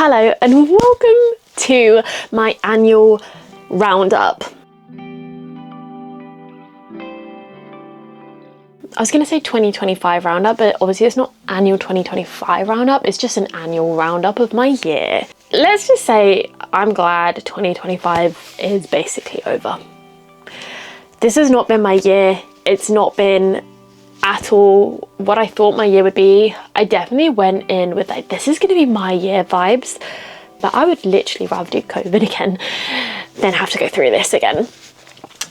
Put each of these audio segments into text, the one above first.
Hello and welcome to my annual roundup. I was going to say 2025 roundup, but obviously it's not annual 2025 roundup, it's just an annual roundup of my year. Let's just say I'm glad 2025 is basically over. This has not been my year. It's not been at all what I thought my year would be. I definitely went in with like, this is going to be my year vibes, but I would literally rather do COVID again than have to go through this again.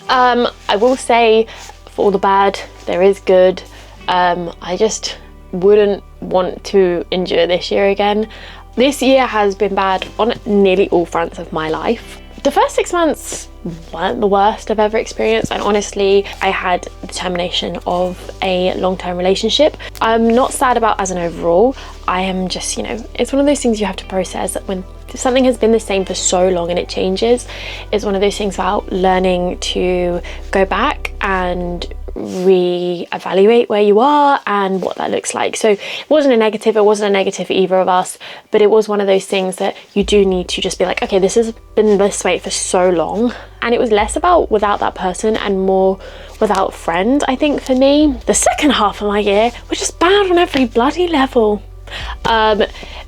I will say, for all the bad, there is good. I just wouldn't want to endure this year again. This year has been bad on nearly all fronts of my life. The first 6 months weren't the worst I've ever experienced, and honestly I had the termination of a long-term relationship. I'm not sad about as an overall. I am just, it's one of those things you have to process. When something has been the same for so long and it changes, it's one of those things about learning to go back and re-evaluate where you are and what that looks like. So it wasn't a negative for either of us, but it was one of those things that you do need to just be like, okay, this has been this way for so long. And it was less about without that person and more without a friend, I think, for me. The second half of my year was just bad on every bloody level.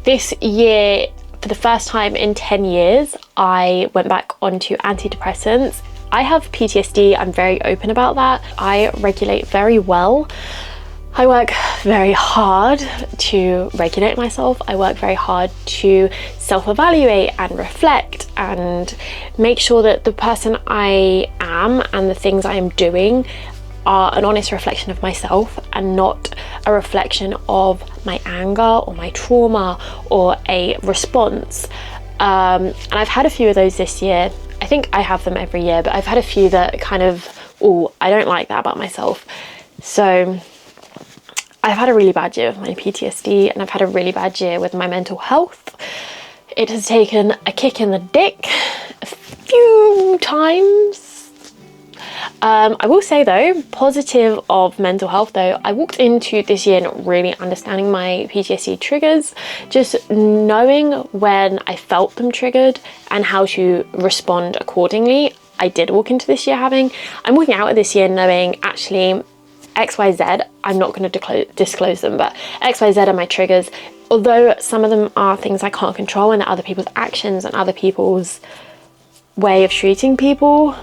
This year, for the first time in 10 years, I went back onto antidepressants. I have PTSD, I'm very open about that. I regulate very well. I work very hard to regulate myself. I work very hard to self-evaluate and reflect and make sure that the person I am and the things I am doing are an honest reflection of myself and not a reflection of my anger or my trauma or a response. And I've had a few of those this year. I think I have them every year, but I've had a few that kind of, I don't like that about myself. So I've had a really bad year with my PTSD and I've had a really bad year with my mental health. It has taken a kick in the dick a few times. I will say though, positive of mental health though, I walked into this year not really understanding my PTSD triggers, just knowing when I felt them triggered and how to respond accordingly. I did walk into this year I'm walking out of this year knowing actually XYZ, I'm not going to disclose them, but XYZ are my triggers. Although some of them are things I can't control and they're other people's actions and other people's way of treating people,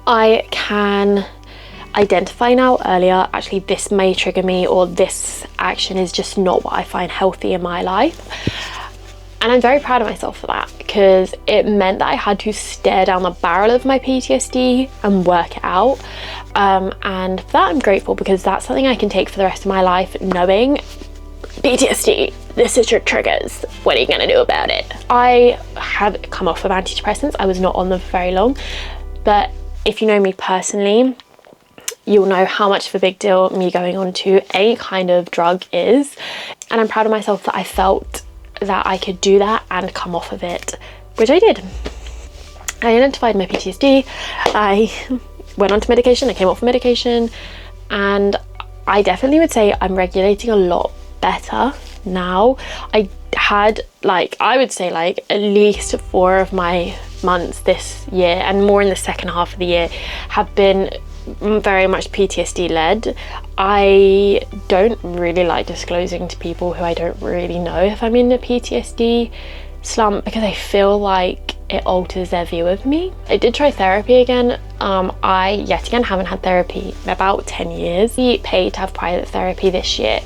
I can identify now earlier, actually this may trigger me or this action is just not what I find healthy in my life. And I'm very proud of myself for that because it meant that I had to stare down the barrel of my PTSD and work it out. And for that I'm grateful because that's something I can take for the rest of my life, knowing PTSD, this is your triggers, what are you going to do about it? I have come off of antidepressants. I was not on them for very long, but if you know me personally, you'll know how much of a big deal me going on to any kind of drug is. And I'm proud of myself that I felt that I could do that and come off of it, which I did. I identified my PTSD, I went onto medication, I came off of medication, and I definitely would say I'm regulating a lot better now. I had I would say at least 4 of my months this year and more in the second half of the year have been very much PTSD led. I don't really like disclosing to people who I don't really know if I'm in a PTSD slump because I feel like it alters their view of me. I did try therapy again. I yet again haven't had therapy in about 10 years. I paid to have private therapy this year,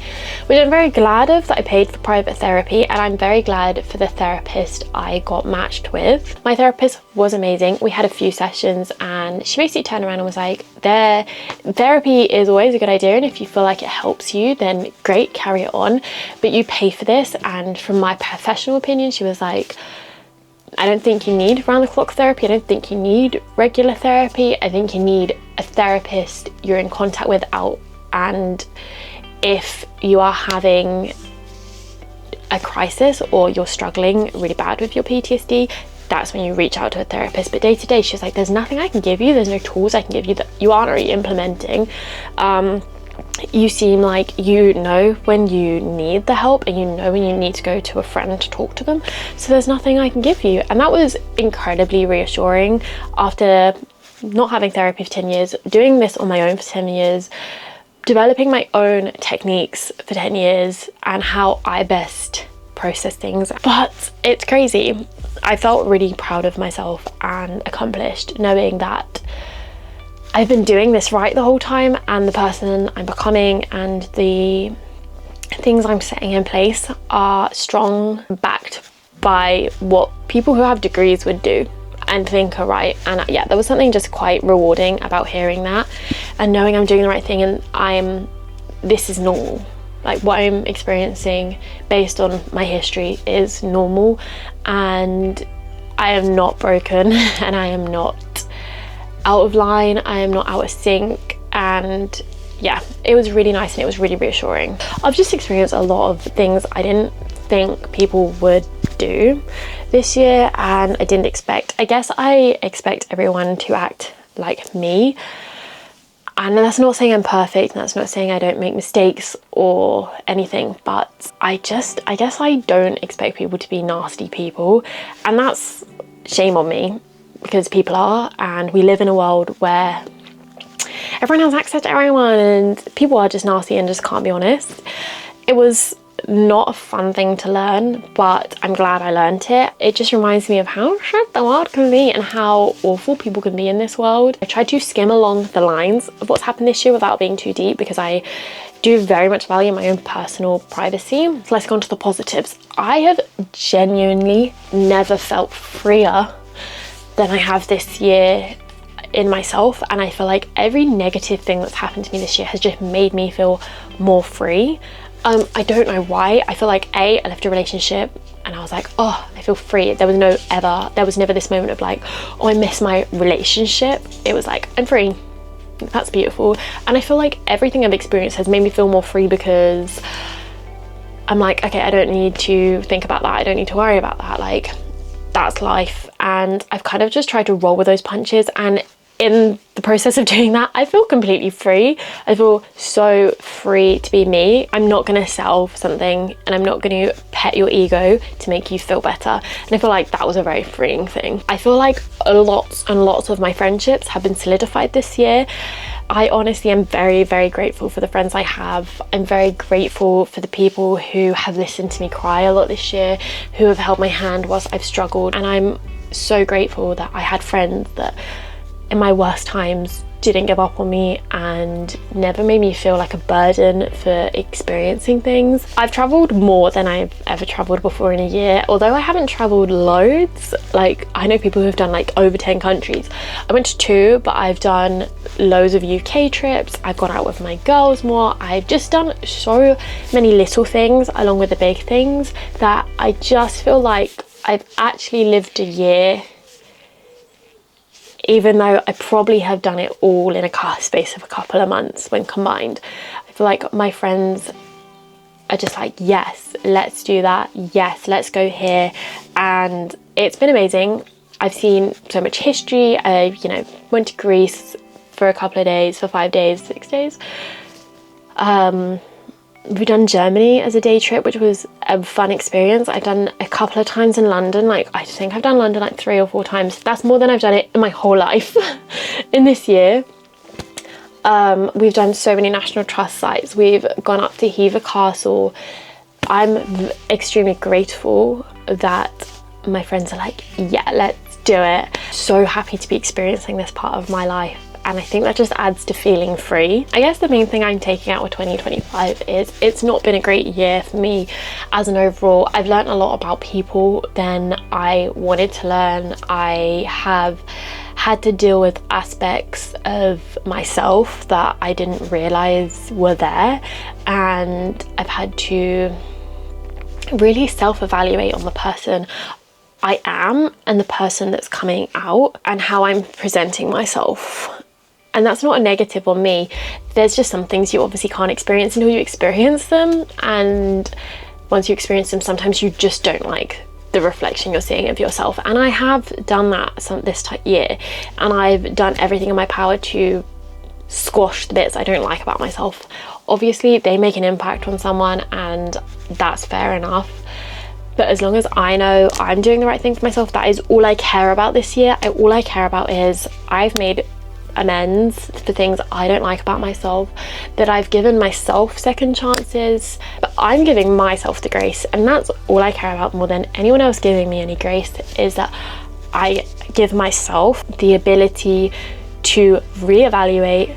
which I'm very glad of that I paid for private therapy, and I'm very glad for the therapist I got matched with. My therapist was amazing. We had a few sessions and she basically turned around and was like, therapy is always a good idea, and if you feel like it helps you then great, carry it on, but you pay for this. And from my professional opinion, she was like, I don't think you need round-the-clock therapy. I don't think you need regular therapy. I think you need a therapist you're in contact with out, and if you are having a crisis or you're struggling really bad with your PTSD, that's when you reach out to a therapist. But day to day, she's like, there's nothing I can give you. There's no tools I can give you that you aren't already implementing. you seem like you know when you need the help, and you know when you need to go to a friend to talk to them, so there's nothing I can give you. And that was incredibly reassuring after not having therapy for 10 years, doing this on my own for 10 years, developing my own techniques for 10 years, and how I best process things. But it's crazy. I felt really proud of myself and accomplished, knowing that I've been doing this right the whole time, and the person I'm becoming and the things I'm setting in place are strong, backed by what people who have degrees would do and think are right. And yeah, there was something just quite rewarding about hearing that and knowing I'm doing the right thing, and this is normal. Like, what I'm experiencing based on my history is normal, and I am not broken and I am not out of line, I am not out of sync. And yeah, it was really nice and it was really reassuring. I've just experienced a lot of things I didn't think people would do this year, and I didn't expect. I guess I expect everyone to act like me, and that's not saying I'm perfect, and that's not saying I don't make mistakes or anything, but I guess I don't expect people to be nasty people, and that's shame on me, because people are, and we live in a world where everyone has access to everyone and people are just nasty and just can't be honest. It was not a fun thing to learn, but I'm glad I learned it. It just reminds me of how shit the world can be and how awful people can be in this world. I tried to skim along the lines of what's happened this year without being too deep, because I do very much value my own personal privacy. So let's go on to the positives. I have genuinely never felt freer than I have this year in myself, and I feel like every negative thing that's happened to me this year has just made me feel more free. I don't know why. I feel like I left a relationship and I was like, oh, I feel free. There was never this moment of like, oh, I miss my relationship. It was like, I'm free. That's beautiful. And I feel like everything I've experienced has made me feel more free, because I'm like, okay, I don't need to think about that. I don't need to worry about that. Like, that's life. And I've kind of just tried to roll with those punches, and in the process of doing that, I feel completely free. I feel so free to be me. I'm not gonna sell something, and I'm not gonna pet your ego to make you feel better. And I feel like that was a very freeing thing. I feel like lots and lots of my friendships have been solidified this year. I honestly am very, very grateful for the friends I have. I'm very grateful for the people who have listened to me cry a lot this year, who have held my hand whilst I've struggled. And I'm so grateful that I had friends that in my worst times didn't give up on me and never made me feel like a burden for experiencing things. I've traveled more than I've ever traveled before in a year, although I haven't traveled loads. Like, I know people who've done like over 10 countries. I went to 2, but I've done loads of UK trips. I've gone out with my girls more. I've just done so many little things along with the big things that I just feel like I've actually lived a year, even though I probably have done it all in a space of a couple of months when combined. I feel like my friends are just like, yes, let's do that. Yes, let's go here. And it's been amazing. I've seen so much history. I, went to Greece for a couple of days, for 5 days, 6 days. We've done Germany as a day trip, which was a fun experience. I've done a couple of times in London. Like, I think I've done London like 3 or 4 times. That's more than I've done it in my whole life in this year. We've done so many National Trust sites. We've gone up to Hever Castle. I'm extremely grateful that my friends are like, yeah, let's do it. So happy to be experiencing this part of my life. And I think that just adds to feeling free. I guess the main thing I'm taking out of 2025 is it's not been a great year for me as an overall. I've learned a lot about people than I wanted to learn. I have had to deal with aspects of myself that I didn't realize were there, and I've had to really self-evaluate on the person I am and the person that's coming out and how I'm presenting myself. And that's not a negative on me. There's just some things you obviously can't experience until you experience them, and once you experience them, sometimes you just don't like the reflection you're seeing of yourself. And I have done that this year, and I've done everything in my power to squash the bits I don't like about myself Obviously they make an impact on someone and that's fair enough, but as long as I know I'm doing the right thing for myself, that is all I care about this year. All I care about is I've made amends for things I don't like about myself, that I've given myself second chances, but I'm giving myself the grace, and that's all I care about more than anyone else giving me any grace, is that I give myself the ability to reevaluate,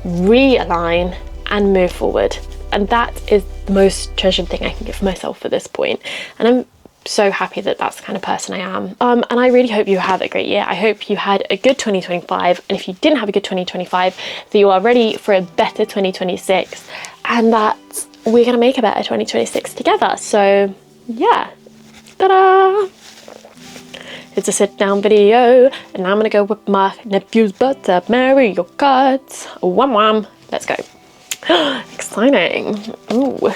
realign and move forward. And that is the most treasured thing I can give myself at this point, and I'm so happy that that's the kind of person I am. And I really hope you have a great year. I hope you had a good 2025, and if you didn't have a good 2025, that you are ready for a better 2026, and that we're gonna make a better 2026 together. So yeah, ta-da! It's a sit down video, and I'm gonna go whip my nephew's butt at Mario Kart. Wham wham, let's go. Exciting. Ooh.